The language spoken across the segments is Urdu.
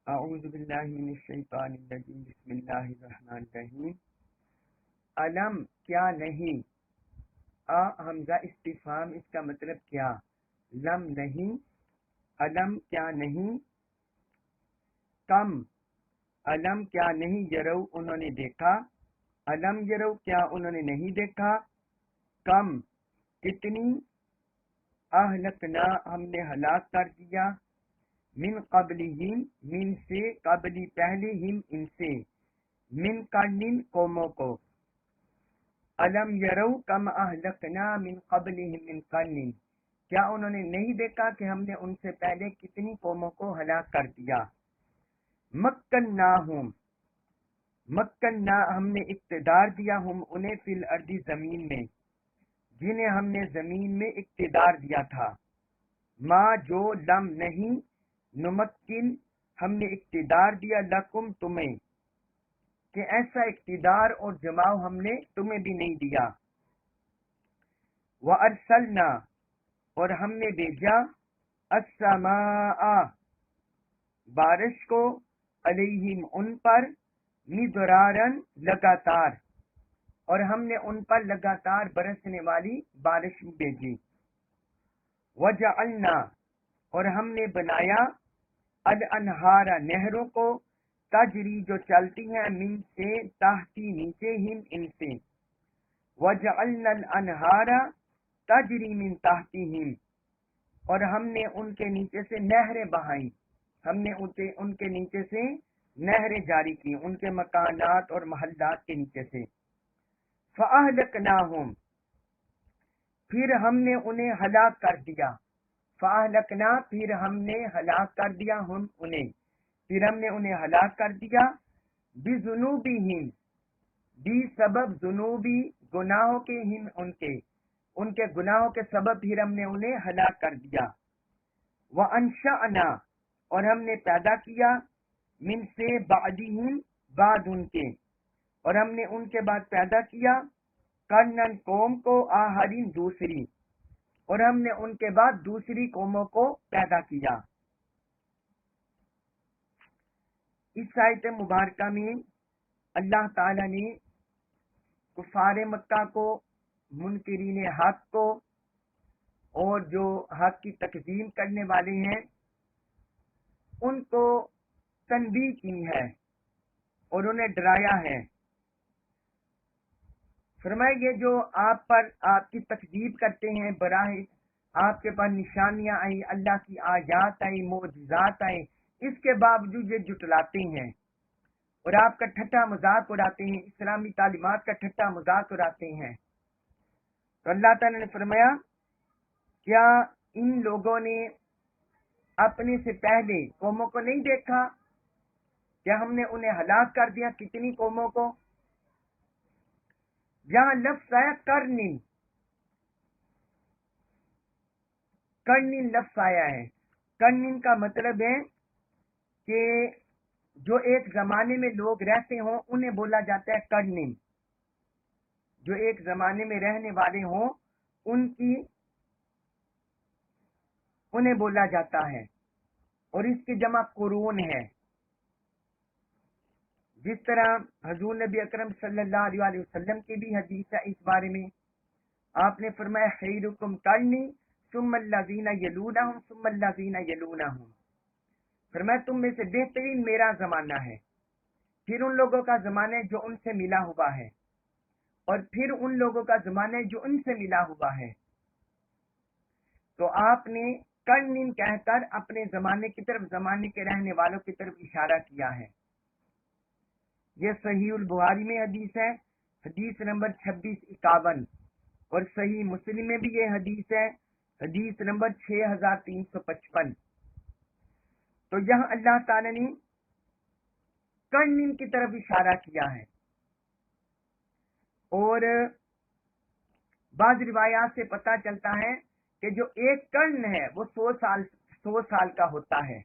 اعوذ باللہ من الشیطان الرجیم بسم اللہ الرحمن الرحیم۔ علم کیا نہیں، حمزہ استفہام، اس کا مطلب کیا، لم نہیں، علم کیا نہیں، کم علم کیا نہیں، یرو انہوں نے دیکھا، علم یرو کیا انہوں نے نہیں دیکھا، کم کتنی، اہلکنا ہم نے ہلاک کر دیا، من قبلہم من سے، قبلی پہلے، ہم ان سے، من قرن قوموں کو، علم یرو کم اہلکنا من قبلہم من قرن کیا انہوں نے نہیں دیکھا کہ ہم نے ان سے پہلے کتنی قوموں کو ہلاک کر دیا۔ مکناہم مکنا ہم نے اقتدار دیا، ہم انہیں فی الارض زمین میں، جنہیں ہم نے زمین میں اقتدار دیا تھا، ما جو لم نہیں، نمکن ہم نے اقتدار دیا، لکم تمہیں، کہ ایسا اقتدار اور جماؤ ہم نے تمہیں بھی نہیں دیا۔ وَأَرْسَلْنَا اور ہم نے بھیجا، السَّمَاءَ بارش کو، علیہم ان پر، مدرارن لگاتار، اور ہم نے ان پر لگاتار برسنے والی بارش بھیجی۔ وَجَعَلْنَا اور ہم نے بنایا، الانہار نہروں کو، تجری جو چلتی ہیں، من سے، تحتی نیچے، ہم ان سے، وجعلنا الانہار تجری من تحتہم اور ہم نے ان کے نیچے سے نہریں بہائیں، ہم نے ان کے نیچے سے نہریں جاری کی، ان کے مکانات اور محلات کے نیچے سے۔ فَأَهْلَكْنَاهُمْ پھر ہم نے انہیں ہلاک کر دیا، فَأَهْلَكْنَا پھر ہم نے ہلاک کر دیا، ہم انہیں پھر ہم نے انہیں ہلاک کر دیا، بِذُنُوبِهِمْ بھی سبب ذنوبی گناہوں کے، ہم ان کے گناہوں کے سبب پھر ہم نے انہیں ہلاک کر دیا۔ وَأَنشَأْنَا اور ہم نے پیدا کیا، من سے، بعدہم بعد ان کے، اور ہم نے ان کے بعد پیدا کیا، قرنن قوم کو، آخرین دوسری، اور ہم نے ان کے بعد دوسری قوموں کو پیدا کیا۔ اس آیت مبارکہ میں اللہ تعالی نے کفار مکہ کو، منکرین حق کو، اور جو حق کی تکذیب کرنے والے ہیں ان کو تنبیہ کی ہے اور انہیں ڈرایا ہے۔ فرمایا یہ جو آپ پر آپ کی تکذیب کرتے ہیں، براہ آپ کے پاس نشانیاں آئی، اللہ کی آیات آئی، معجزات آئے، اس کے باوجود یہ جھٹلاتے ہیں اور آپ کا ٹھٹا مذاق اڑاتے ہیں، اسلامی تعلیمات کا ٹھٹا مذاق اڑاتے ہیں۔ تو اللہ تعالیٰ نے فرمایا کیا ان لوگوں نے اپنے سے پہلے قوموں کو نہیں دیکھا؟ کیا ہم نے انہیں ہلاک کر دیا کتنی قوموں کو؟ یہاں لفظ آیا کرنن، کرنن لفظ آیا ہے۔ کرنن کا مطلب ہے کہ جو ایک زمانے میں لوگ رہتے ہوں انہیں بولا جاتا ہے کرنن، جو ایک زمانے میں رہنے والے ہوں انہیں بولا جاتا ہے، اور اس کی جمع قرون ہے۔ جس طرح حضور نبی اکرم صلی اللہ علیہ وسلم کی بھی حدیث ہے اس بارے میں، آپ نے فرمایا خیرکم قرنی ثم الذین یلونہم ثم الذین یلونہم، فرمایا تم میں سے بہترین میرا زمانہ ہے، پھر ان لوگوں کا زمانہ ہے جو ان سے ملا ہوا ہے، اور پھر ان لوگوں کا زمانہ ہے جو ان سے ملا ہوا ہے۔ تو آپ نے قرنین کہہ کر اپنے زمانے کی طرف، زمانے کے رہنے والوں کی طرف اشارہ کیا ہے۔ یہ صحیح البخاری میں حدیث ہے، حدیث نمبر 2651، اور صحیح مسلم میں بھی یہ حدیث ہے، حدیث نمبر 6355۔ تو یہاں اللہ تعالی نے قرنین کی طرف اشارہ کیا ہے، اور بعض روایات سے پتہ چلتا ہے کہ جو ایک قرن ہے وہ 100 سال کا ہوتا ہے۔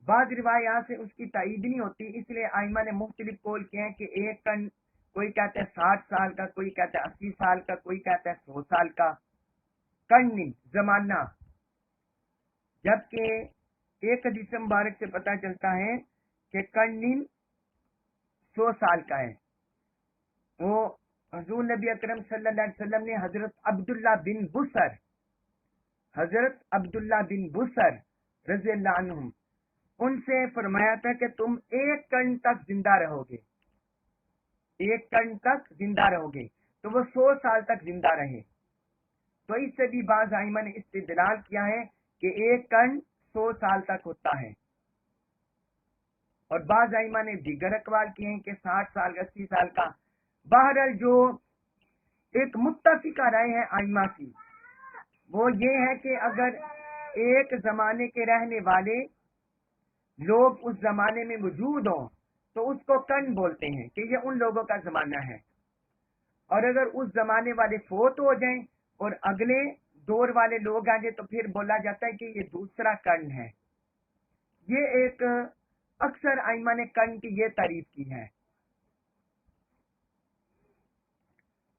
بعض روایات سے اس کی تائید نہیں ہوتی، اس لیے ائمہ نے مختلف قول کیے ہیں کہ ایک قرن، کوئی کہتا ہے 60 سال کا، کوئی کہتا ہے 80 سال کا، کوئی کہتا ہے 100 سال کا۔ قرن زمانہ، جبکہ ایک حدیث مبارک سے پتہ چلتا ہے کہ قرنین 100 سال کا ہے. وہ حضور نبی اکرم صلی اللہ علیہ وسلم نے حضرت عبداللہ بن بسر رضی اللہ عنہم ان سے فرمایا تھا کہ تم 1 قرن تک زندہ رہو گے، 1 قرن تک زندہ رہو گے. تو وہ 100 سال تک زندہ رہے. تو اس سے بھی بعض ائمہ نے استدلال کیا ہے کہ 1 قرن 100 سال تک ہوتا ہے، اور بعض ائمہ نے دیگر اقوال کیے ہیں کہ 60 سال 80 سال کا. بہرحال جو ایک متفقہ رائے ہے ائمہ کی وہ یہ ہے کہ اگر ایک زمانے کے رہنے والے لوگ اس زمانے میں موجود ہوں تو اس کو قرن بولتے ہیں کہ یہ ان لوگوں کا زمانہ ہے، اور اگر اس زمانے والے فوت ہو جائیں اور اگلے دور والے لوگ آ جائیں تو پھر بولا جاتا ہے کہ یہ دوسرا قرن ہے. یہ ایک اکثر ائمہ نے قرن کی یہ تعریف کی ہے.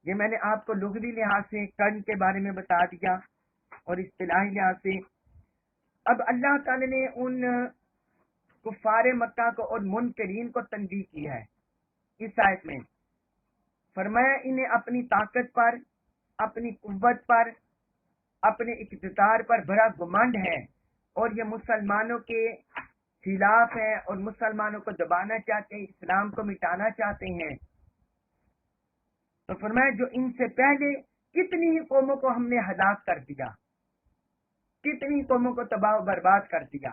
یہ میں نے آپ کو لغوی لحاظ سے قرن کے بارے میں بتا دیا اور اصطلاحی لحاظ سے. اب اللہ تعالی نے ان کفار مکہ کو اور منکرین کو تنبیہ کی ہے اس آیت میں. فرمایا انہیں اپنی طاقت پر، اپنی قوت پر، اپنے اقتدار پر بڑا گمنڈ ہے اور یہ مسلمانوں کے خلاف ہے اور مسلمانوں کو دبانا چاہتے ہیں، اسلام کو مٹانا چاہتے ہیں. تو فرمایا جو ان سے پہلے کتنی ہی قوموں کو ہم نے ہلاک کر دیا، کتنی قوموں کو تباہ و برباد کر دیا.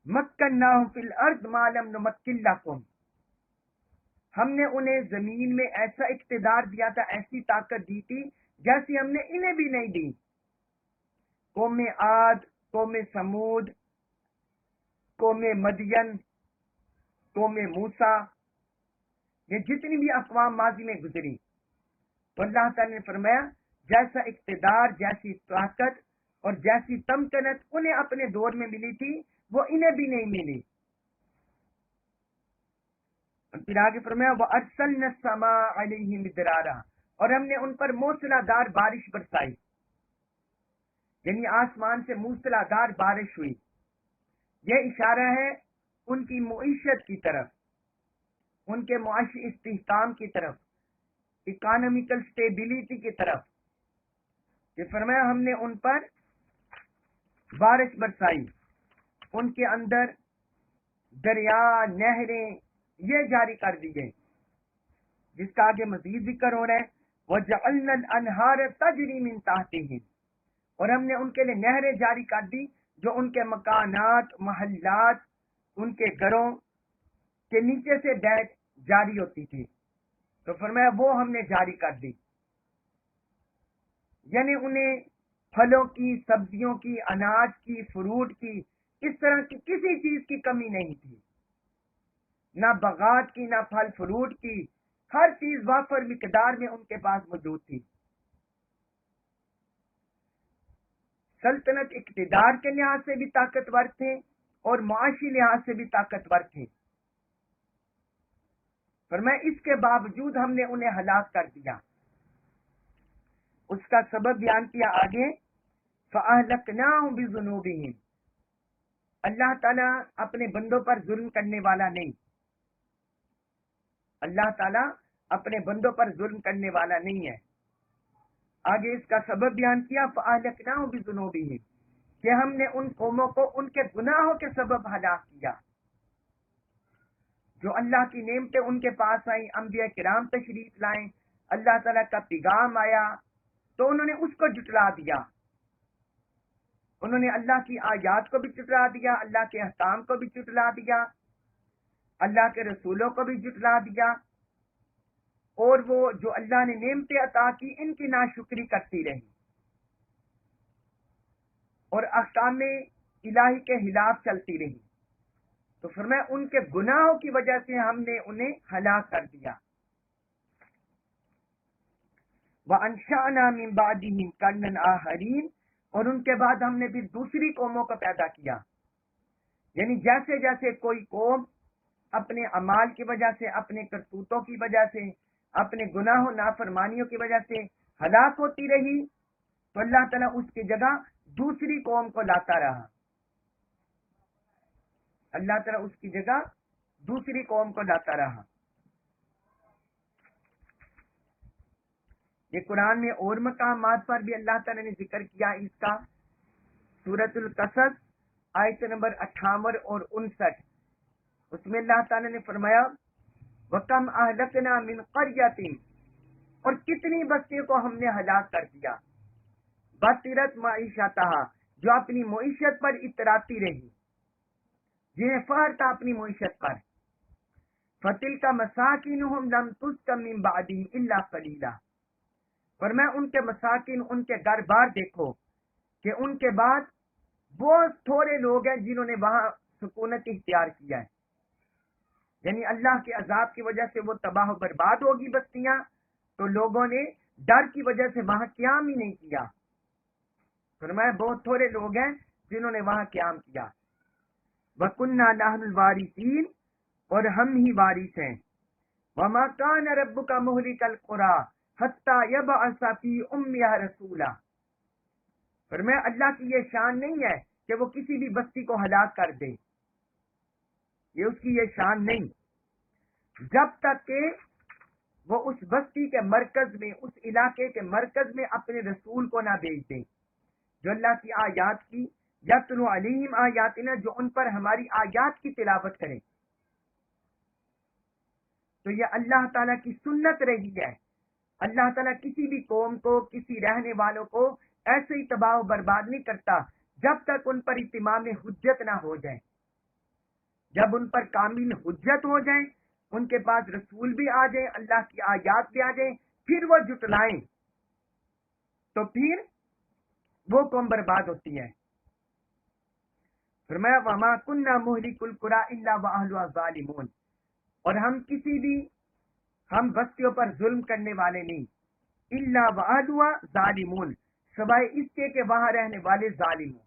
مکناہم فی الارض ما لم نمکن لکم، ہم نے انہیں زمین میں ایسا اقتدار دیا تھا، ایسی طاقت دی تھی جیسی ہم نے انہیں بھی نہیں دی. قوم عاد، قوم سمود، قوم مدین، قوم موسیٰ، یہ جتنی بھی اقوام ماضی میں گزری، تو اللہ تعالی نے فرمایا جیسا اقتدار، جیسی طاقت اور جیسی تمکنت انہیں اپنے دور میں ملی تھی وہ انہیں بھی نہیں ملی. اور پھر آگے فرمایا وَأَرْسَلْنَا السَّمَاءَ عَلَيْهِمْ مِدْرَارًا، اور ہم نے ان پر موسلا دار بارش برسائی، یعنی آسمان سے موسلا دار بارش ہوئی. یہ اشارہ ہے ان کی معیشت کی طرف، ان کے معاشی استحکام کی طرف، اکانومیکل سٹیبلٹی کی طرف. کہ فرمایا ہم نے ان پر بارش برسائی، ان کے اندر دریا، نہریں یہ جاری کر دی گئی، جس کا آگے مزید ذکر ہو رہا ہے وَجَعَلْنَا الْأَنْهَارَ تَجْرِي مِن تَحْتِهِمْ، اور ہم نے ان کے لیے نہریں جاری کر دی جو ان کے مکانات، محلات، ان کے گھروں کے نیچے سے بہہ جاری ہوتی تھی. تو فرمایا وہ ہم نے جاری کر دی، یعنی انہیں پھلوں کی، سبزیوں کی، اناج کی، فروٹ کی، اس طرح کی کسی چیز کی کمی نہیں تھی، نہ باغات کی، نہ پھل فروٹ کی، ہر چیز وافر مقدار میں ان کے پاس موجود تھی. سلطنت اقتدار کے لحاظ سے بھی طاقتور تھے اور معاشی لحاظ سے بھی طاقتور تھے. فرمایا اس کے باوجود ہم نے انہیں ہلاک کر دیا. اس کا سبب بیان کیا آگے فَأَهْلَكْنَاهُمْ بِذُنُوبِهِمْ، اللہ تعالیٰ اپنے بندوں پر ظلم کرنے والا نہیں، اللہ تعالیٰ اپنے بندوں پر ظلم کرنے والا نہیں ہے. آگے اس کا سبب بیان کیا فَأَهْلَكْنَاهُمْ بِذُنُوبِهِمْ، کہ ہم نے ان قوموں کو ان کے گناہوں کے سبب ہلاک کیا. جو اللہ کی نعمتیں ان کے پاس آئیں، انبیاء کرام تشریف لائیں، اللہ تعالیٰ کا پیغام آیا تو انہوں نے اس کو جھٹلا دیا، انہوں نے اللہ کی آیات کو بھی جھٹلا دیا، اللہ کے احکام کو بھی جھٹلا دیا، اللہ کے رسولوں کو بھی جھٹلا دیا، اور وہ جو اللہ نے نعمتیں عطا کی ان کی ناشکری کرتی رہی اور احکام الہی کے خلاف چلتی رہی. تو فرمایا ان کے گناہوں کی وجہ سے ہم نے انہیں ہلاک کر دیا. وَأَنشَأْنَا مِن بَعْدِهِمْ قَرْنًا آخَرِينَ، اور ان کے بعد ہم نے بھی دوسری قوموں کو پیدا کیا. یعنی جیسے جیسے کوئی قوم اپنے اعمال کی وجہ سے، اپنے کرتوتوں کی وجہ سے، اپنے گناہوں نافرمانیوں کی وجہ سے ہلاک ہوتی رہی تو اللہ تعالیٰ اس کی جگہ دوسری قوم کو لاتا رہا. اللہ تعالیٰ اس کی جگہ دوسری قوم کو لاتا رہا. یہ قرآن میں اور مقامات پر بھی اللہ تعالیٰ نے ذکر کیا اس کا. سورۃ القصص آیت نمبر 58 اور 59، اس میں اللہ تعالیٰ نے فرمایا وَكَمْ أَهْلَكْنَا مِنْ قَرْيَةٍ، اور کتنی بستیوں کو ہم نے ہلاک کر دیا، بَطِرَتْ مَعِیشَتَهَا، جو اپنی معیشت پر اتراتی رہی، جنہیں فخر تھا اپنی معیشت پر. فَتِلْكَ مَسَاكِنُهُمْ لَمْ تُسْكَن مِّن بَعْدِهِمْ إِلَّا قَلِيلًا، پر میں ان کے مساکن، ان کے گھر بار دیکھو کہ ان کے بعد بہت تھوڑے لوگ ہیں جنہوں نے وہاں سکونت اختیار کیا ہے. یعنی اللہ کے عذاب کی وجہ سے وہ تباہ و برباد ہوگی بستیاں، تو لوگوں نے ڈر کی وجہ سے وہاں قیام ہی نہیں کیا. فرمایا بہت تھوڑے لوگ ہیں جنہوں نے وہاں قیام کیا. وَكُنَّا نَحْنُ الْوَارِثِينَ، اور ہم ہی وارث ہیں. وَمَا كَانَ رَبُّكَ مُهْلِكَ الْقُرَىٰ حَتَّىٰ يَبْعَثَ فِي أُمِّهَا رَسُولًا، فرمایا اللہ کی یہ شان نہیں ہے کہ وہ کسی بھی بستی کو ہلاک کر دے، یہ اس کی یہ شان نہیں، جب تک کہ وہ اس بستی کے مرکز میں، اس علاقے کے مرکز میں اپنے رسول کو نہ بھیج دیں جو اللہ کی آیات کی یتلو علیہم آیاتنا، جو ان پر ہماری آیات کی تلاوت کریں. تو یہ اللہ تعالیٰ کی سنت رہی ہے. اللہ تعالیٰ کسی بھی قوم کو، کسی رہنے والوں کو ایسے ہی تباہ و برباد نہیں کرتا جب تک ان پر اتمام حجت نہ ہو جائے. جب ان پر کامل حجت ہو جائے، ان کے پاس رسول بھی آ جائیں، اللہ کی آیات بھی آ جائیں، پھر وہ جٹلائیں، تو پھر وہ قوم برباد ہوتی ہے. فرمایا وَمَا كُنَّا مُهْلِكُ الْقُرَىٰ إِلَّا وَأَهْلُهَا ظَالِمُونَ، اور ہم بستیوں پر ظلم کرنے والے نہیں، الا وَأَهْلُهَا ظَالِمُونَ، سوائے اس کے کہ وہاں رہنے والے ظالم ہوں،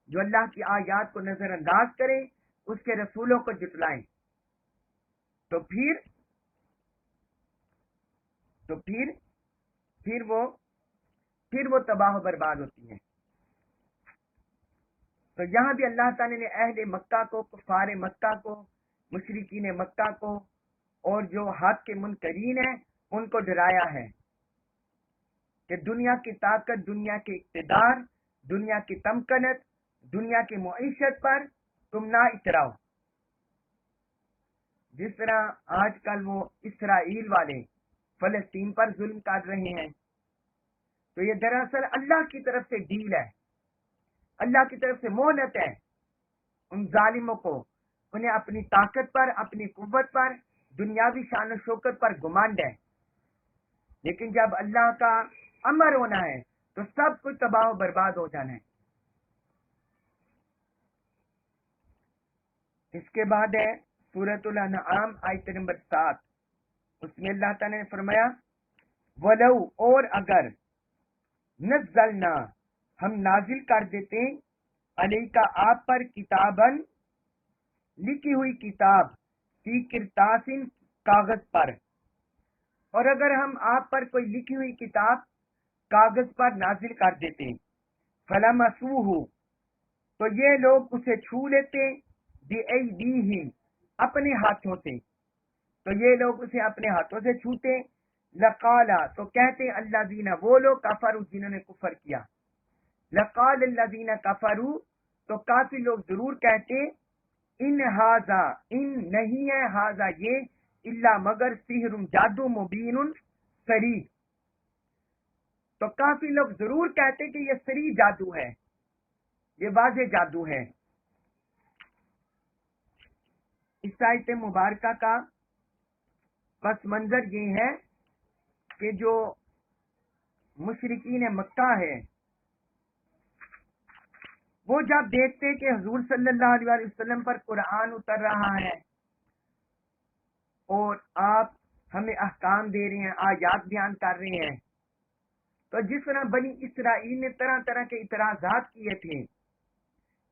جو اللہ کی آیات کو نظر انداز کریں، اس کے رسولوں کو جٹلائیں، تو پھر وہ تباہ و برباد ہوتی ہیں. تو یہاں بھی اللہ تعالی نے اہل مکہ کو، کفار مکہ کو، مشرکین مکہ کو، اور جو حق کے منکرین ہیں ان کو ڈرایا ہے کہ دنیا کی طاقت، دنیا کے اقتدار، دنیا کی تمکنت، دنیا کی معیشت پر تم نہ اتراؤ. جس طرح آج کل وہ اسرائیل والے فلسطین پر ظلم کر رہے ہیں، تو یہ دراصل اللہ کی طرف سے ڈیل ہے، اللہ کی طرف سے مہلت ہے ان ظالموں کو. انہیں اپنی طاقت پر، اپنی قوت پر، دنیاوی شان و شوکت پر گمانڈ ہے، لیکن جب اللہ کا امر ہونا ہے تو سب کچھ تباہ و برباد ہو جانا ہے. اس کے بعد ہے سورۃ الانعام آیت نمبر 7، اس میں اللہ تعالی نے فرمایا وَلَوْ، اور اگر نزلنا، ہم نازل کر دیتے علیکا، آپ پر، کتابن، لکھی ہوئی کتاب، فی کرتاسن، کاغذ پر، اور اگر ہم آپ پر کوئی لکھی ہوئی کتاب کاغذ پر نازل کر دیتے، فلمسوہ، تو یہ لوگ اسے چھو لیتے، بِأَیْدِیہم، اپنے ہاتھوں سے، تو یہ لوگ اسے اپنے ہاتھوں سے چھوتے، لقالا، تو کہتے الذین، وہ لوگ، کفروا، جنہوں نے کفر کیا، لقال الذین کفروا، تو کافی لوگ ضرور کہتے، ان ھذا، ان نہیں ہے، ھذا یہ، الا مگر، سحر، جادو، مبین، صریح، تو کافی لوگ ضرور کہتے کہ یہ صریح جادو ہے، یہ واضح جادو ہے. اس آیت مبارکہ کا پس منظر یہ ہے کہ جو مشرکین مکہ ہے وہ جب دیکھتے کہ حضور صلی اللہ علیہ وسلم پر قرآن اتر رہا ہے اور آپ ہمیں احکام دے رہے ہیں، آیات بیان کر رہے ہیں، تو جس طرح بنی اسرائیل نے طرح طرح کے اعتراضات کیے تھے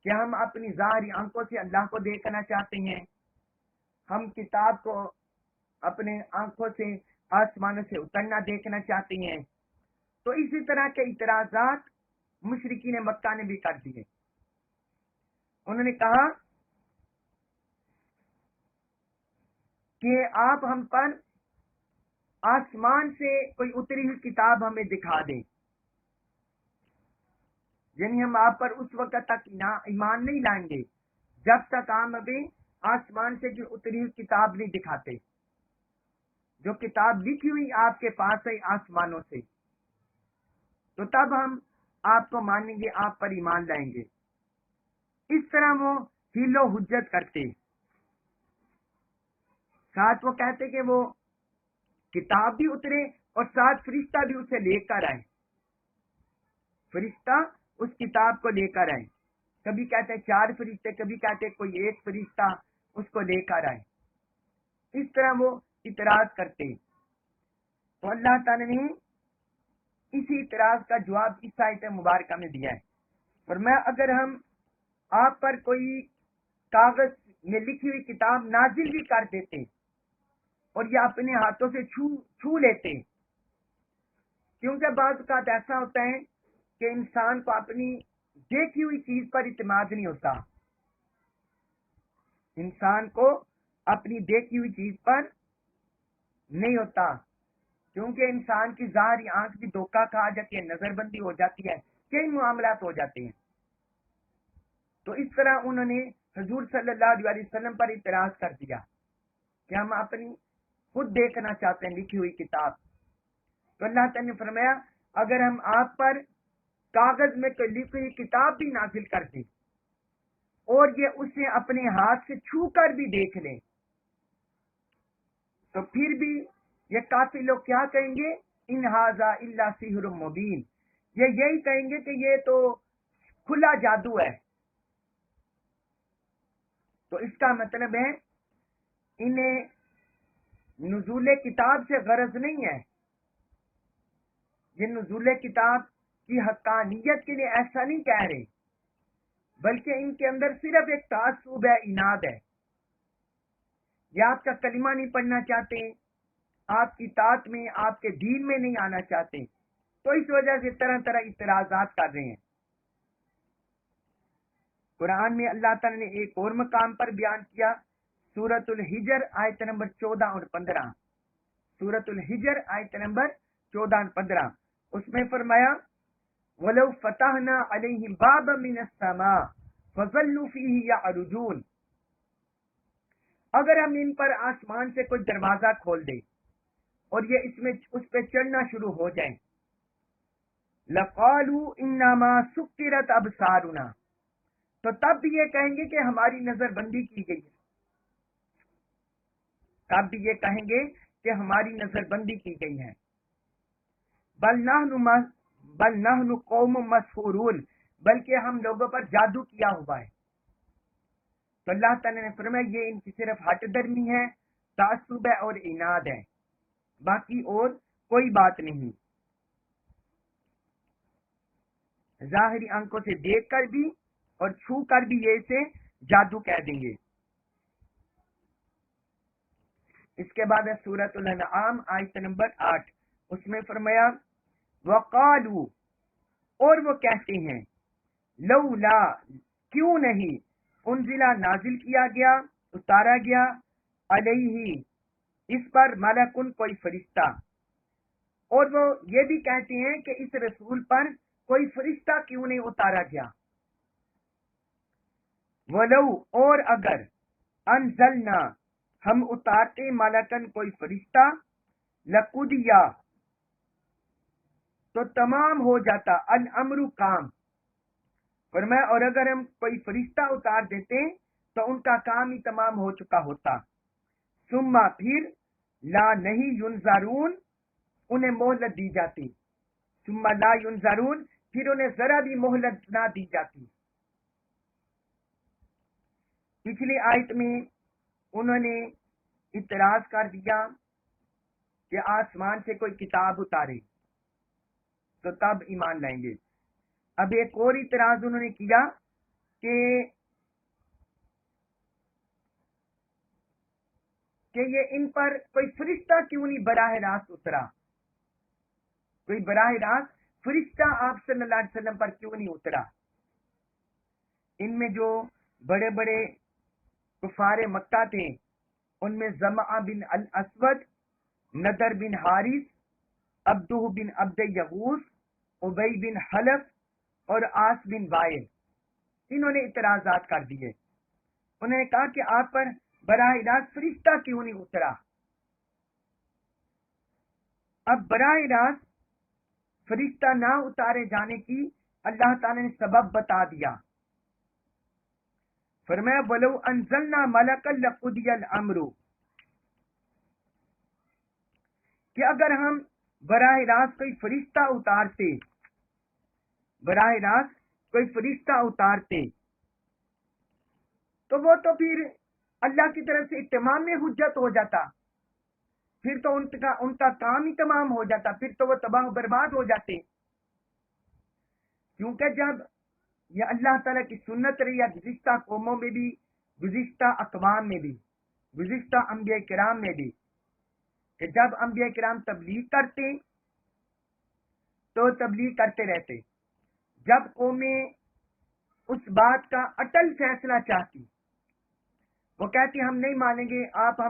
کہ ہم اپنی ظاہری آنکھوں سے اللہ کو دیکھنا چاہتے ہیں، ہم کتاب کو اپنے آنکھوں سے آسمانوں سے اترنا دیکھنا چاہتے ہیں، تو اسی طرح کے اعتراضات مشرکین مکہ نے بھی کر دیے. انہوں نے کہا کہ آپ ہم پر آسمان سے کوئی اتری ہوئی کتاب ہمیں دکھا دیں، یعنی ہم آپ پر اس وقت تک ایمان نہیں لائیں گے جب تک آپ ہمیں آسمان سے جو اتری ہوئی کتاب نہیں دکھاتے، جو کتاب لکھی ہوئی آپ کے پاس ہے آسمانوں سے، تو تب ہم آپ کو مانیں گے، آپ پر ایمان لائیں گے. اس طرح وہ حیل و حجت کرتے، ساتھ وہ کہتے کہ وہ کتاب بھی اترے اور ساتھ فرشتہ بھی اسے لے کر آئے، فرشتہ اس کتاب کو لے کر آئے. کبھی کہتے 4 فرشتے، کبھی کہتے کوئی 1 فرشتہ اس کو لے کر آئے. اس طرح وہ اعتراض کرتے. تو اللہ تعالی نے اسی اعتراض کا جواب اس آیت مبارکہ میں دیا ہے. فرمایا اگر ہم آپ پر کوئی کاغذ میں لکھی ہوئی کتاب نازل بھی کر دیتے اور یہ اپنے ہاتھوں سے چھو لیتے، کیونکہ بعض اوقات ایسا ہوتا ہے کہ انسان کو اپنی دیکھی ہوئی چیز پر اعتماد نہیں ہوتا، انسان کو اپنی دیکھی ہوئی چیز پر نہیں ہوتا، کیونکہ انسان کی ظاہری آنکھ بھی دھوکہ کھا جاتی ہے، نظر بندی ہو جاتی ہے، کئی معاملات ہو جاتے ہیں. تو اس طرح انہوں نے حضور صلی اللہ علیہ وسلم پر اعتراض کر دیا کہ ہم اپنی خود دیکھنا چاہتے ہیں لکھی ہوئی کتاب. تو اللہ تعالیٰ نے فرمایا اگر ہم آپ پر کاغذ میں کوئی لکھی ہوئی کتاب بھی نازل کر دیں اور یہ اسے اپنے ہاتھ سے چھو کر بھی دیکھ لیں، تو پھر بھی یہ کافی لوگ کیا کہیں گے، ان ھذا الا سحر مبین، یہ یہی کہیں گے کہ یہ تو کھلا جادو ہے. تو اس کا مطلب ہے انہیں نزول کتاب سے غرض نہیں ہے، یہ نزول کتاب کی حقانیت کے لیے ایسا نہیں کہہ رہے، بلکہ ان کے اندر صرف ایک تعصب ہے، عناد ہے. یہ آپ کا کلمہ نہیں پڑھنا چاہتے، آپ کی طاعت میں، آپ کے دین میں نہیں آنا چاہتے، تو اس وجہ سے طرح طرح اعتراضات کر رہے ہیں. قرآن میں اللہ تعالی نے ایک اور مقام پر بیان کیا، سورۃ الحجر آیت نمبر 14 اور 15، سورۃ الحجر آیت نمبر 14 اور 15، اس میں فرمایا وَلَوْ فَتَحْنَا عَلَيْهِمْ بَابًا مِنَ السَّمَاءِ فَظَلُّوا فِيهِ يَعْرُجُونَ، اگر ہم ان پر آسمان سے کوئی دروازہ کھول دیں اور یہ اس پہ چڑھنا شروع ہو جائیں، لَقَالُوا إِنَّمَا سُكِّرَتْ أَبْصَارُنَا، تو تب بھی یہ کہیں گے کہ ہماری نظر بندی کی گئی ہے، تب بھی یہ کہیں گے کہ ہماری نظر بندی کی گئی ہے. بل نحن قوم مسحورون، بلکہ ہم لوگوں پر جادو کیا ہوا ہے. تو اللہ تعالی نے فرمایا یہ ان کی صرف ہٹ درمی ہے، تعصب ہے اور عناد ہے، باقی اور کوئی بات نہیں. ظاہری آنکھوں سے دیکھ کر بھی اور چھو کر بھی یہ اسے جادو کہہ دیں گے. اس کے بعد ہے سورۃ الانعام آیت نمبر 8، اس میں فرمایا وقالو، اور وہ کہتے ہیں لولا، کیوں نہیں، انزلہ نازل کیا گیا، اتارا گیا، علیہ، اس پر ملکن، کوئی فرشتہ. اور وہ یہ بھی کہتے ہیں کہ اس رسول پر کوئی فرشتہ کیوں نہیں اتارا گیا. ولو، اور اگر، انزلنا، ہم اتارتے، ملکن، کوئی فرشتہ، لقضیا، تو تمام ہو جاتا، الامر، کام. فرمایا اور اگر ہم کوئی فرشتہ اتار دیتے تو ان کا کام ہی تمام ہو چکا ہوتا. ثم، پھر، لا، نہیں، ینظرون، انہیں مہلت دی جاتی. ثم لا ینظرون، پھر انہیں ذرا بھی مہلت نہ دی جاتی. پچھلی آیت میں انہوں نے اعتراض کر دیا کہ آسمان سے کوئی کتاب اتارے تو تب ایمان لائیں گے. اب ایک اور اعتراض انہوں نے کیا کہ یہ ان پر کوئی فرشتہ کیوں نہیں براہ راست اترا، کوئی براہ راست فرشتہ آپ صلی اللہ علیہ وسلم پر کیوں نہیں اترا؟ ان میں جو بڑے بڑے کفار مکہ تھے ان میں زمعہ بن الاسود، نضر بن حارث، عبدہ بن عبد یغوث، ابی بن حلف اور عاص بن وائل، انہوں نے اعتراضات کر دیے. انہوں نے کہا کہ آپ پر براہ راست فرشتہ کیوں نہیں اترا؟ اب براہ راست فرشتہ نہ اتارے جانے کی اللہ تعالی نے سبب بتا دیا. فرمایا وَلَوْ أَنزَلْنَا مَلَكًا لَقُضِيَ الْأَمْرُ، کہ اگر ہم براہ راست کوئی فرشتہ اتارتے، براہ راست کوئی فرشتہ اتارتے تو وہ تو پھر اللہ کی طرف سے اتمام میں حجت ہو جاتا، پھر تو ان کا کام ہی تمام ہو جاتا، پھر تو وہ تباہ و برباد ہو جاتے. کیونکہ جب یہ اللہ تعالیٰ کی سنت رہی ہے گزشتہ قوموں میں بھی، گزشتہ اقوام میں بھی، گزشتہ انبیاء کرام میں بھی، کہ جب انبیاء کرام تبلیغ کرتے تو تبلیغ کرتے رہتے. جب قومیں اس بات کا اٹل فیصلہ چاہتی، وہ کہتی ہم نہیں مانیں گے، آپ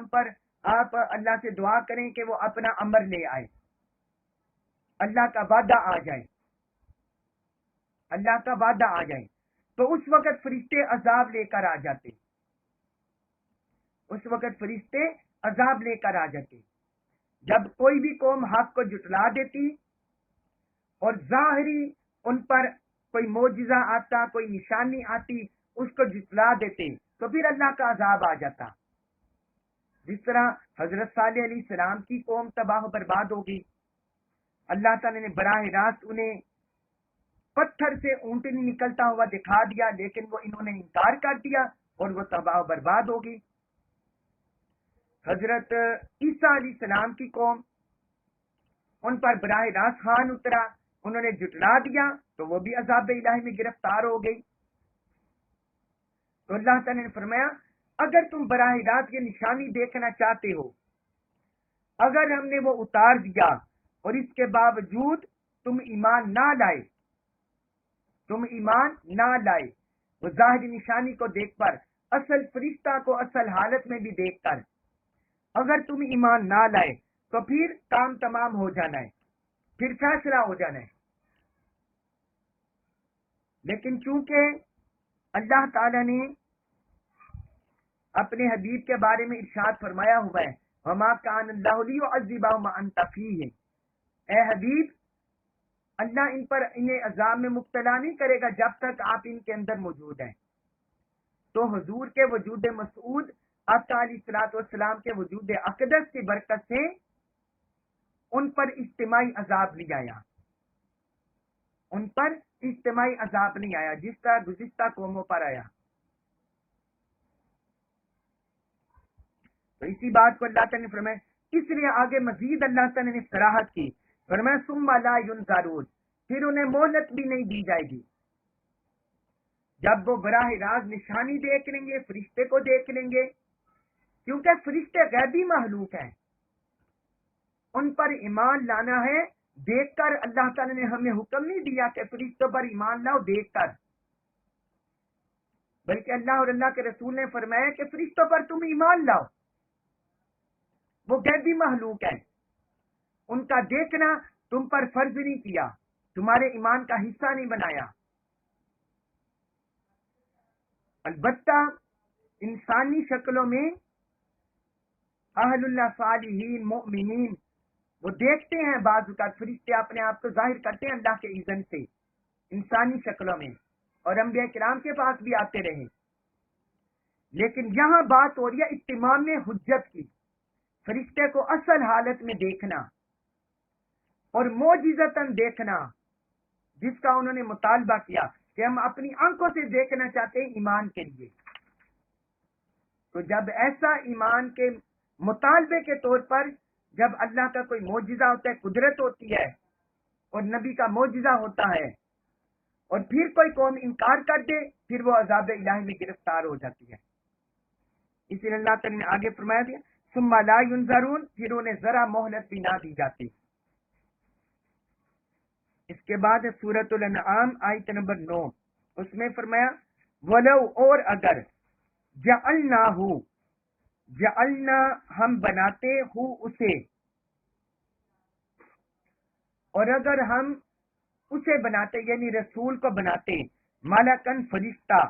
اللہ سے دعا کریں کہ وہ اپنا امر لے آئے، اللہ کا وعدہ آ جائے، اللہ کا وعدہ آ جائے. تو اس وقت فرشتے عذاب لے کر آ جاتے، اس وقت فرشتے عذاب لے کر آ جاتے. جب کوئی بھی قوم حق کو جھٹلا دیتی اور ظاہری ان پر کوئی معجزہ آتا، کوئی نشانی آتی، اس کو جھٹلا دیتے تو پھر اللہ کا عذاب آ جاتا. جس طرح حضرت صالح علیہ السلام کی قوم تباہ و برباد ہوگی، اللہ تعالی نے براہ راست انہیں پتھر سے اونٹنی نکلتا ہوا دکھا دیا، لیکن وہ انہوں نے انکار کر دیا اور وہ تباہ و برباد ہوگی. حضرت عیسیٰ علیہ السلام کی قوم، ان پر براہ راست خوان اترا، انہوں نے جھٹلا دیا تو وہ بھی عذاب الہی میں گرفتار ہو گئی. تو اللہ تعالی نے فرمایا اگر تم براہ راست یہ نشانی دیکھنا چاہتے ہو، اگر ہم نے وہ اتار دیا اور اس کے باوجود تم ایمان نہ لائے، وہ ظاہری نشانی کو دیکھ کر، اصل فرشتہ کو اصل حالت میں بھی دیکھ کر اگر تم ایمان نہ لائے تو پھر کام تمام ہو جانا ہے، پھر فیصلہ ہو جانا ہے. لیکن چونکہ اللہ تعالی نے اپنے حبیب کے بارے میں ارشاد فرمایا ہوا ہے وَمَا كَانَ اللَّهُ لِيُعَذِّبَهُمْ وَأَنْتَ فِيهِمْ، اے حبیب اللہ انہیں عذاب میں مبتلا نہیں کرے گا جب تک آپ ان کے اندر موجود ہیں. تو حضور کے وجود مسعود، آقا علیہ الصلوۃ والسلام کے وجود اقدس کی برکت سے ان پر اجتماعی عذاب نہیں آیا، ان پر اجتماعی عذاب نہیں آیا جس طرح گزشتہ قوموں پر آیا. تو اسی بات کو اللہ تعالیٰ نے فرمایا، اس لیے آگے مزید اللہ تعالیٰ نے صراحت کی، فرمایا ثم لا ينظرون، پھر انہیں مہلت بھی نہیں دی جائے گی. جب وہ براہ راست نشانی دیکھ لیں گے، فرشتے کو دیکھ لیں گے، کیونکہ فرشتے غیبی مخلوق ہیں، ان پر ایمان لانا ہے دیکھ کر. اللہ تعالیٰ نے ہمیں حکم نہیں دیا کہ فرشتوں پر ایمان لاؤ دیکھ کر، بلکہ اللہ اور اللہ کے رسول نے فرمایا کہ فرشتوں پر تم ایمان لاؤ، وہ غیبی مخلوق ہیں، ان کا دیکھنا تم پر فرض نہیں کیا، تمہارے ایمان کا حصہ نہیں بنایا. البتہ انسانی شکلوں میں اہل اللہ صالحین مؤمنین وہ دیکھتے ہیں، بعض اوقات فرشتے اپنے آپ کو ظاہر کرتے ہیں اللہ کے اذن سے انسانی شکلوں میں، اور انبیاء کرام کے پاس بھی آتے رہے. لیکن یہاں بات ہو رہی ہے اتمام میں حجت کی، فرشتے کو اصل حالت میں دیکھنا اور معجزتاً دیکھنا، جس کا انہوں نے مطالبہ کیا کہ ہم اپنی آنکھوں سے دیکھنا چاہتے ہیں ایمان کے لیے. تو جب ایسا ایمان کے مطالبے کے طور پر جب اللہ کا کوئی معجزہ ہوتا ہے، قدرت ہوتی ہے اور نبی کا معجزہ ہوتا ہے، اور پھر کوئی قوم انکار کر دے، پھر وہ عذاب الہی میں گرفتار ہو جاتی ہے. اسی لیے اللہ تعالی نے آگے فرمایا دیا ثم لا ينظرون، پھر انہیں ذرا مہلت بھی نہ دی جاتی. اس کے بعد سورۃ الانعام آیت نمبر 9، اس میں فرمایا ولو، اور اگر، جعلنا ہم بناتے ہو اسے، اور اگر ہم اسے بناتے یعنی رسول کو بناتے، ملکن فرشتہ،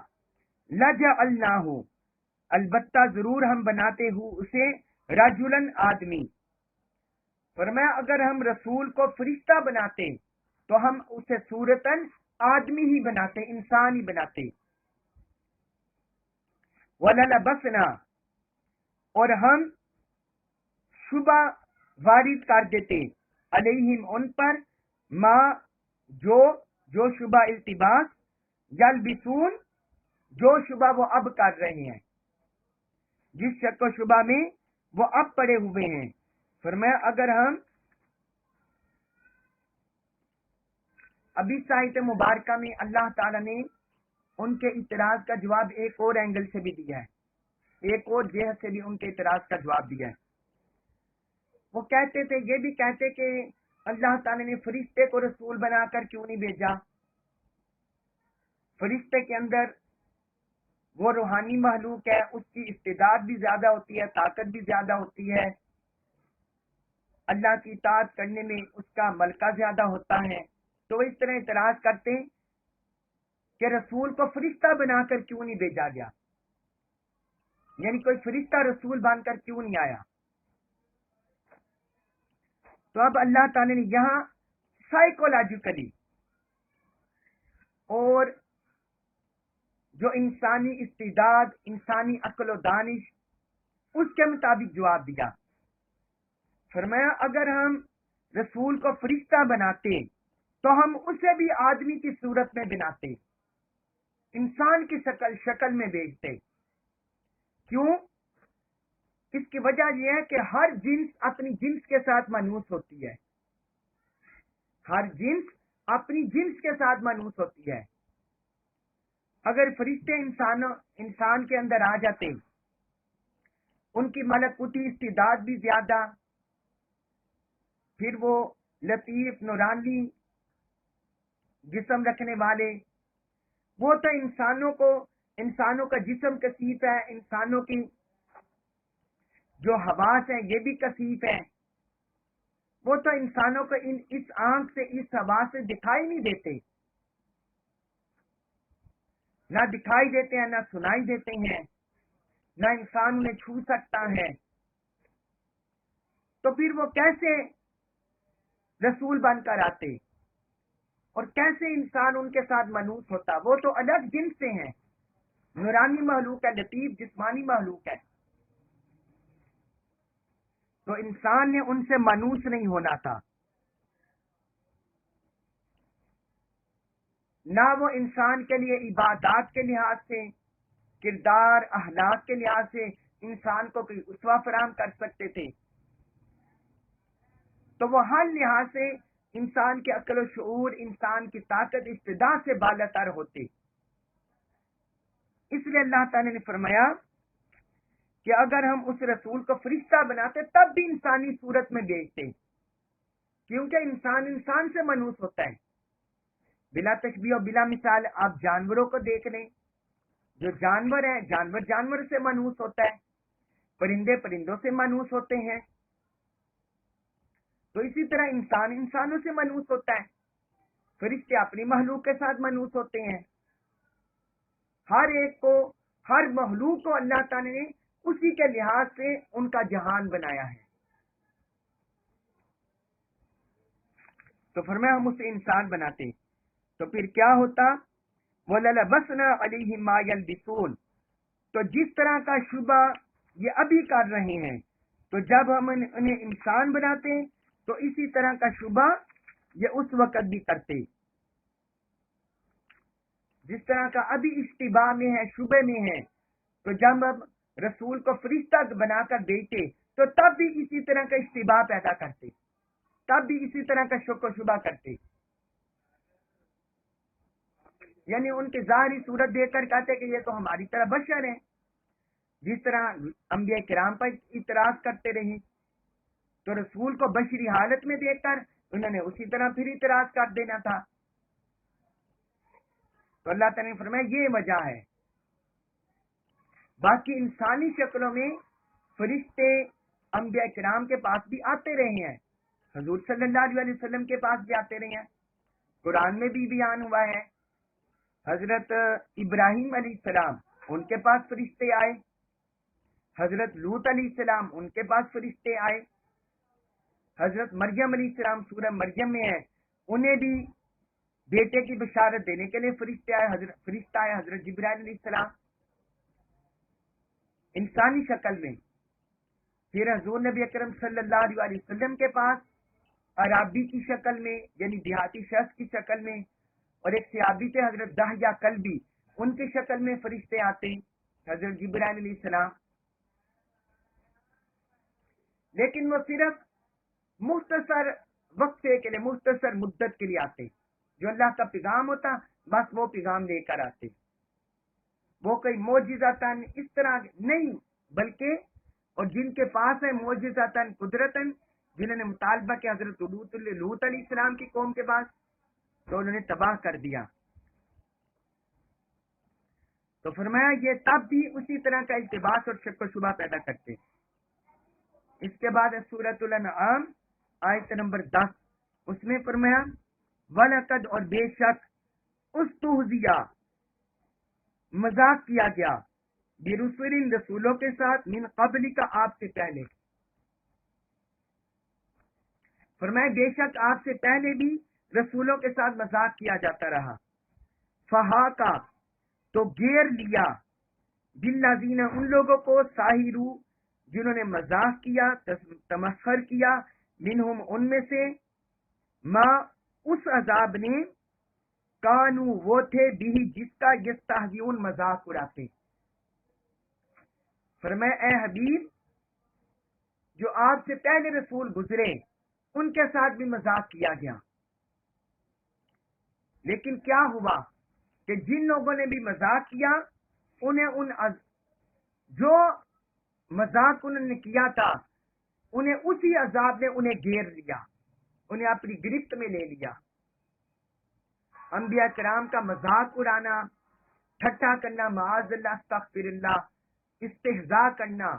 لجعلناہ، البتہ ضرور ہم بناتے ہو اسے، رجلن آدمی۔ فرمایا اگر ہم رسول کو فرشتہ بناتے تو ہم اسے صورتاً آدمی ہی بناتے، انسان ہی بناتے۔ وَلَلَبَسْنَا، اور ہم شبہ وارد کر دیتے، علیہم ان پر، ما جو شبہ التباس، یلبسون جو شبہ وہ اب کر رہے ہیں، جس شک و شبہ میں وہ اب پڑے ہوئے ہیں۔ فرمایا اگر ہم ابھی آیت مبارکہ میں اللہ تعالیٰ نے ان کے اعتراض کا جواب ایک اور اینگل سے بھی دیا ہے، ایک اور جہت سے بھی ان کے اعتراض کا جواب دیا ہے۔ وہ کہتے تھے، یہ بھی کہتے کہ اللہ تعالیٰ نے فرشتے کو رسول بنا کر کیوں نہیں بھیجا؟ فرشتے کے اندر وہ روحانی مخلوق ہے، اس کی استعداد بھی زیادہ ہوتی ہے، طاقت بھی زیادہ ہوتی ہے، اللہ کی اطاعت کرنے میں اس کا ملکہ زیادہ ہوتا ہے۔ تو اس طرح اعتراض کرتے کہ رسول کو فرشتہ بنا کر کیوں نہیں بھیجا گیا، یعنی کوئی فرشتہ رسول بن کر کیوں نہیں آیا؟ تو اب اللہ تعالی نے یہاں سائیکولوجیکلی اور جو انسانی استعداد، انسانی عقل و دانش، اس کے مطابق جواب دیا۔ فرمایا اگر ہم رسول کو فرشتہ بناتے تو ہم اسے بھی آدمی کی صورت میں بناتے، انسان کی شکل میں بھیجتے۔ کیوں؟ اس کی وجہ یہ ہے کہ ہر جنس اپنی جنس کے ساتھ مانوس ہوتی ہے، ہر جنس اپنی جنس کے ساتھ مانوس ہوتی ہے۔ اگر فرشتے انسان کے اندر آ جاتے، ان کی ملکوتی استعداد بھی زیادہ، پھر وہ لطیف نورانی جسم رکھنے والے، وہ تو انسانوں کا جسم کثیف ہے، انسانوں کی جو حواس ہیں یہ بھی کثیف ہے، وہ تو انسانوں کو اس آنکھ سے، اس حواس سے دکھائی نہیں دیتے، نہ دکھائی دیتے ہیں، نہ سنائی دیتے ہیں، نہ انسان انہیں چھو سکتا ہے۔ تو پھر وہ کیسے رسول بن کر آتے اور کیسے انسان ان کے ساتھ منوس ہوتا؟ وہ تو الگ جنس سے ہیں، نورانی مخلوق ہے، لطیف جسمانی مخلوق ہے، تو انسان نے ان سے منوس نہیں ہونا تھا، نہ وہ انسان کے لیے عبادات کے لحاظ سے، کردار اخلاق کے لحاظ سے انسان کو کوئی اسوہ فراہم کر سکتے تھے۔ تو وہ ہر لحاظ سے انسان کے عقل و شعور، انسان کی طاقت، استعداد سے بالاتر ہوتے۔ اس لیے اللہ تعالی نے فرمایا کہ اگر ہم اس رسول کو فرشتہ بناتے تب بھی انسانی صورت میں بھیجتے، کیونکہ انسان سے منوس ہوتا ہے۔ بلا تشبیہ و بلا مثال آپ جانوروں کو دیکھ لیں، جو جانور ہیں، جانور سے منوس ہوتا ہے، پرندے پرندوں سے منوس ہوتے ہیں، تو اسی طرح انسانوں سے منوس ہوتا ہے، فرشتے اپنی مخلوق کے ساتھ منوس ہوتے ہیں۔ ہر مخلوق کو اللہ تعالی نے اسی کے لحاظ سے ان کا جہان بنایا ہے۔ تو فرمایا ہم اسے انسان بناتے تو پھر کیا ہوتا؟ وَلَلَبَسْنَا عَلَيْهِمْ مَا يَلْبِسُونَ، تو جس طرح کا شبہ یہ ابھی کر رہے ہیں، تو جب ہم انہیں انسان بناتے تو اسی طرح کا شبہ یہ اس وقت بھی کرتے، جس طرح کا ابھی اشتباہ میں ہے، شبہ میں ہے، تو جب ہم رسول کو فرشتہ بنا کر بھیجتے تو تب بھی اسی طرح کا اشتباہ پیدا کرتے، تب بھی اسی طرح کا شک و شبہ کرتے، یعنی ان کی ظاہری صورت دیکھ کر کہتے کہ یہ تو ہماری طرح بشر ہیں، جس طرح انبیاء کرام پر اعتراض کرتے رہے، تو رسول کو بشری حالت میں دیکھ کر انہوں نے اسی طرح پھر اعتراض کر دینا تھا. تو اللہ تعالیٰ نے فرمایا یہ وجہ ہے. باقی انسانی شکلوں میں فرشتے انبیاء کرام کے پاس بھی آتے رہے ہیں، حضور صلی اللہ علیہ وسلم کے پاس بھی آتے رہے ہیں. قرآن میں بھی بیان ہوا ہے، حضرت ابراہیم علیہ السلام ان کے پاس فرشتے آئے، حضرت لوط علیہ السلام ان کے پاس فرشتے آئے، حضرت مریم علیہ السلام سورہ مریم میں ہے، انہیں بھی بیٹے کی بشارت دینے کے لیے فرشتے آئے، فرشتہ آئے حضرت جبرائیل علیہ السلام انسانی شکل میں. پھر حضور نبی اکرم صلی اللہ علیہ وسلم کے پاس عرابی کی شکل میں یعنی دیہاتی شخص کی شکل میں، اور ایک صحابی تھے حضرت دہیا کلبی، ان کی شکل میں فرشتے آتے حضرت جبرائیل علیہ السلام. لیکن وہ صرف مختصر وقفے کے لیے، مختصر مدت کے لیے آتے. جو اللہ کا پیغام ہوتا بس وہ پیغام لے کر آتے. وہ کوئی معجزاتاً اس طرح نہیں، بلکہ اور جن کے پاس ہے معجزاتاً قدرتاً، جنہوں نے مطالبہ کیا حضرت لوط علیہ السلام کی قوم کے پاس، تو انہوں نے تباہ کر دیا. تو فرمایا یہ تب بھی اسی طرح کا التباس اور شک و شبہ پیدا کرتے. اس کے بعد سورۃ الانعام آیت نمبر 10، اس میں فرمایا وَلَقَدْ اور بے شک اُسْتُہْزِیَ مذاق کیا گیا بِرُسُلٍ رسولوں کے ساتھ من قبل کا آپ سے پہلے. فرمایا بے شک آپ سے پہلے بھی رسولوں کے ساتھ مذاق کیا جاتا رہا. فہاکا تو گیر لیا بالذین ان لوگوں کو ساحرو جنہوں نے مذاق کیا، تمسخر کیا، منہم ان میں سے، ما اس عذاب نے، کانو وہ تھے بھی جس کا یستہزئون مذاق اڑاتے. فرمایا اے حبیب جو آپ سے پہلے رسول گزرے ان کے ساتھ بھی مذاق کیا گیا. لیکن کیا ہوا کہ جن لوگوں نے بھی مذاق کیا انہیں جو مذاق انہوں نے کیا تھا انہیں اسی عذاب نے انہیں گھیر لیا، انہیں اپنی گرفت میں لے لیا. انبیاء کرام کا مذاق اڑانا، ٹھٹھا کرنا، معاذ اللہ استغفر اللہ، استہزاء کرنا،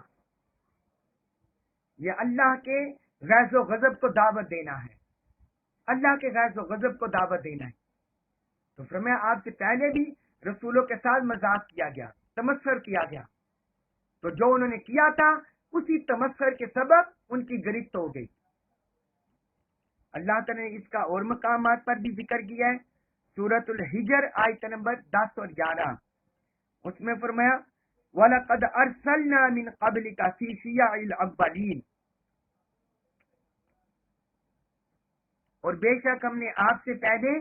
یہ اللہ کے غیظ و غضب کو دعوت دینا ہے، اللہ کے غیظ و غضب کو دعوت دینا ہے. تو فرمایا آپ سے پہلے بھی رسولوں کے ساتھ مذاق کیا گیا، تمسخر کیا گیا. تو جو انہوں نے کیا تھا اسی تمسخر کے سبب ان کی گرفت ہو گئی. اللہ تعالیٰ نے اس کا اور مقامات پر بھی ذکر کیا ہے. سورۃ الحجر آیت نمبر 10 اور 11، اس میں فرمایا وَلَقَدْ أَرْسَلْنَا مِنْ قَبْلِكَ فِي شِيَعِ الْأَوَّلِينَ، اور بے شک ہم نے آپ سے پہلے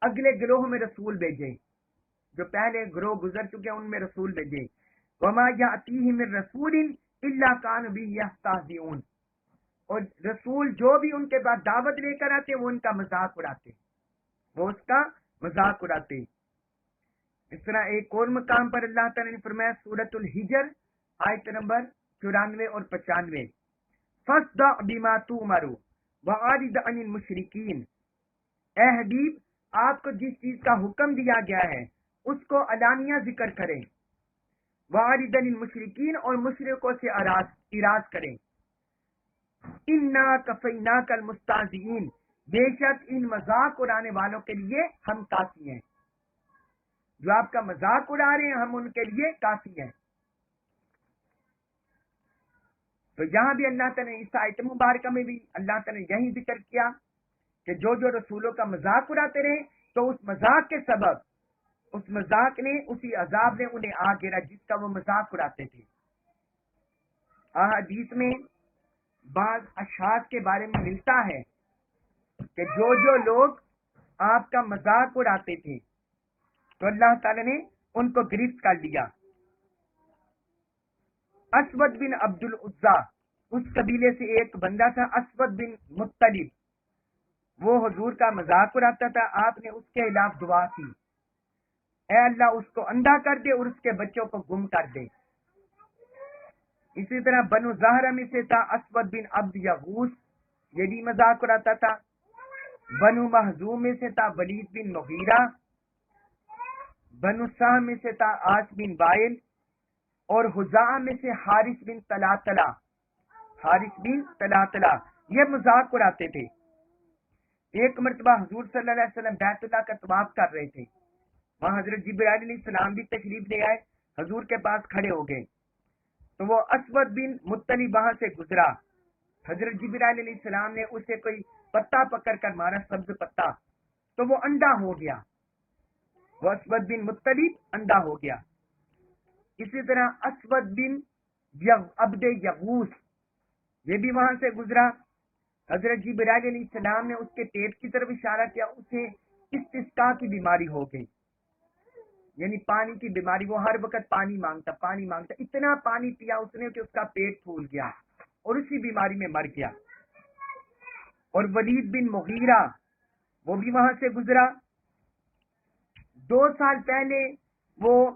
اگلے گروہ میں رسول بھیجے، جو پہلے گروہ گزر چکے ان میں رسول بھیجے. وَمَا يَأْتِيهِم مِّن رَّسُولٍ إِلَّا كَانُوا بِهِ يَسْتَهْزِئُونَ، اور رسول جو بھی ان کے بعد دعوت لے کر آتے وہ ان کا مذاق اڑاتے، وہ اس کا مذاق اڑاتے. اس طرح ایک اور مقام پر اللہ تعالیٰ نے فرمایا سورۃ الحجر آیت نمبر 94 اور 95، فَاصْدَعْ بِمَا تُؤْمَرُ وَأَعْرِضْ عَنِ الْمُشْرِكِينَ، اے حبیب آپ کو جس چیز کا حکم دیا گیا ہے اس کو علانیہ ذکر کریں، وَأَعْرِضْ عَنِ الْمُشْرِكِينَ اور مشرکوں سے اراض کریں. إِنَّا كَفَيْنَاكَ الْمُسْتَهْزِئِينَ، بے شک ان مذاق اڑانے والوں کے لیے ہم کافی ہیں. جو آپ کا مذاق اڑا رہے ہیں ہم ان کے لیے کافی ہیں. تو یہاں بھی اللہ تعالیٰ نے اس آیت مبارکہ میں بھی اللہ تعالیٰ نے یہی ذکر کیا کہ جو رسولوں کا مذاق اڑاتے رہے تو اس مذاق کے سبب اس مذاق نے، اسی عذاب نے انہیں آ گرا جس کا وہ مذاق اڑاتے تھے. احادیث میں بعض اشخاص کے بارے میں ملتا ہے کہ جو لوگ آپ کا مذاق اڑاتے تھے تو اللہ تعالی نے ان کو گرفت کر لیا. اسود بن عبد العزا، اس قبیلے سے ایک بندہ تھا اسود بن مطلب، وہ حضور کا مذاق اڑاتا تھا. آپ نے اس کے خلاف دعا کی، اے اللہ اس کو اندھا کر دے اور اس کے بچوں کو گم کر دے. اسی طرح بنو زہرہ میں سے تھا اسود بن عبد یغوث، یہ بھی مذاق اڑاتا تھا. بنو محزوم میں سے تھا ولید بن مغیرہ، بنو سہم میں سے تھا عاص بن وائل، اور حزاع میں سے حارث بن طلاتلہ یہ مذاق اڑاتے تھے۔ ایک مرتبہ حضور صلی اللہ علیہ وسلم بیت اللہ کا طواف کر رہے تھے، وہاں حضرت جبرائیل علیہ السلام بھی تشریف لے آئے، حضور کے پاس کھڑے ہو گئے تو وہ اسود بن مطلب وہاں سے گزرا، حضرت جبرائیل علیہ السلام نے اسے کوئی پتا پکڑ کر مارا، سبز پتا، تو وہ اندھا ہو گیا، وہ اسود بن مطلب اندھا ہو گیا۔ اسی طرح اسود بن عبد یغوث یہ بھی وہاں سے گزرا، حضرت جبرائیل علیہ السلام نے اس کے پیٹ کی طرف اشارہ کیا، اسے استسقاء کی بیماری ہو گئی، یعنی پانی کی بیماری، وہ ہر وقت پانی مانگتا، اتنا پانی پیا اس نے کہ اس کا پیٹ پھول گیا اور اسی بیماری میں مر گیا۔ اور ولید بن مغیرہ وہ بھی وہاں سے گزرا، 2 سال پہلے وہ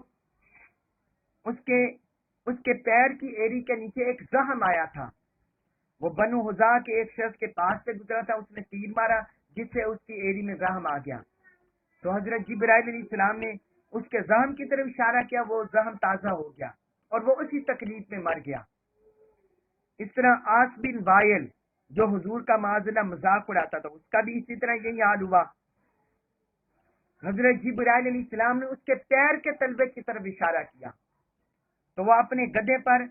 اس کے پیر کی ایڑی کے نیچے ایک زخم آیا تھا، وہ بنو حزاع کے ایک شخص کے پاس سے گزرا تھا، اس نے تیر مارا جس سے اس کی ایڑی میں زخم آ گیا، تو حضرت جبرائیل علیہ السلام نے اس کے زخم کی طرف اشارہ کیا، وہ زخم تازہ ہو گیا اور وہ اسی تکلیف میں مر گیا۔ اس طرح عاص بن وائل جو حضور کا معاذ اللہ مذاق اڑاتا تھا، اس کا بھی اسی طرح یہی حال ہوا، حضرت جبرائیل علیہ السلام نے اس کے پیر کے تلوے کی طرف اشارہ کیا تو وہ اپنے گدھے پر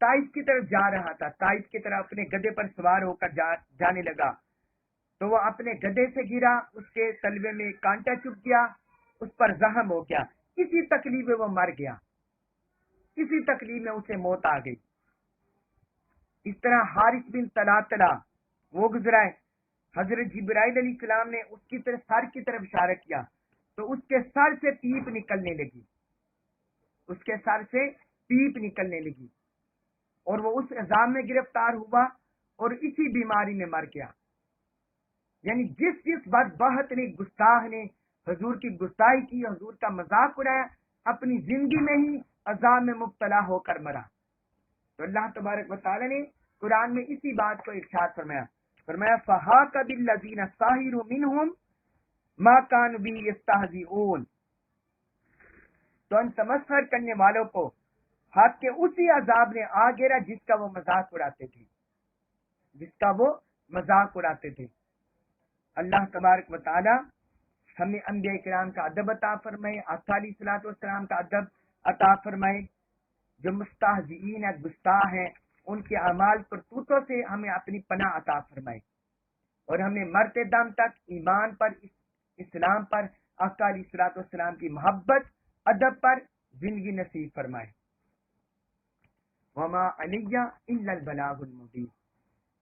طائف کی طرف جا رہا تھا، طائف کی طرف اپنے گدھے پر سوار ہو کر جانے لگا تو وہ اپنے گدھے سے گرا، اس کے تلوے میں کانٹا چبھ گیا، اس پر زخم ہو گیا، اسی تکلیف میں وہ مر گیا، اسی تکلیف میں اسے موت آ گئی۔ اس طرح حارث بن طلاتلہ وہ گزرا ہے، حضرت جبرائیل علیہ السلام نے اس کی طرف سر کی طرف اشارہ کیا تو اس کے سر سے پیپ نکلنے لگی، اس کے سر سے پیپ نکلنے لگی اور وہ اس عذاب میں گرفتار ہوا اور اسی بیماری میں مر گیا۔ یعنی جس بدبخت نے، گستاخ نے حضور کی گستاخی کی، حضور کا مذاق اڑایا، اپنی زندگی میں ہی عذاب میں مبتلا ہو کر مرا۔ تو اللہ تبارک و تعالی نے قرآن میں اسی بات کو ارشاد فرمایا، فَحَاقَ بِالَّذِينَ سَخِرُوا مِنْهُمْ مَا كَانُوا بِهِ يَسْتَهْزِئُونَ، تو ان تمسخر کرنے والوں کو حق کے اسی عذاب نے آ گھیرا جس کا وہ مذاق اڑاتے تھے، اللہ تبارک و تعالی ہمیں انبیاء کرام کا ادب عطا فرمائے، آقا علیہ الصلوۃ والسلام کا ادب عطا فرمائے، جو مستہزئین ہے، گستاخ ہیں، ان کے اعمال کرتوتوں سے ہمیں اپنی پناہ عطا فرمائے اور ہمیں مرتے دم تک ایمان پر، اسلام پر، آقا علیہ الصلوۃ والسلام کی محبت، ادب پر زندگی نصیب فرمائے۔ وما علیہ الا البلاغ المبین۔